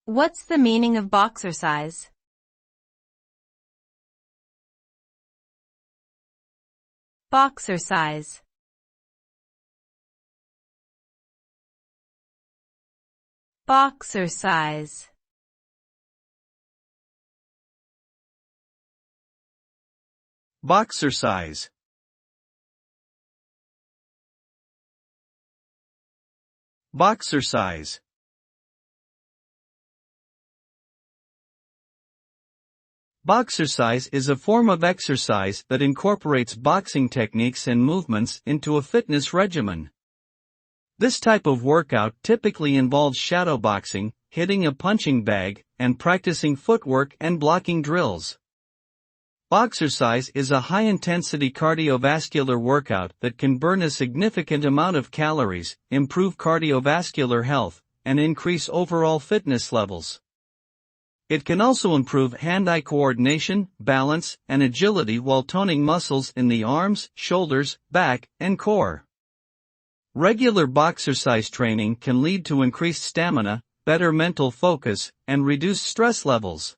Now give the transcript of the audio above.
What's the meaning of boxercise? Boxercise. Boxercise. Boxercise. Boxercise. Boxercise is a form of exercise that incorporates boxing techniques and movements into a fitness regimen. This type of workout typically involves shadowboxing, hitting a punching bag, and practicing footwork and blocking drills. Boxercise is a high-intensity cardiovascular workout that can burn a significant amount of calories, improve cardiovascular health, and increase overall fitness levels. It can also improve hand-eye coordination, balance, and agility while toning muscles in the arms, shoulders, back, and core. Regular boxercise training can lead to increased stamina, better mental focus, and reduced stress levels.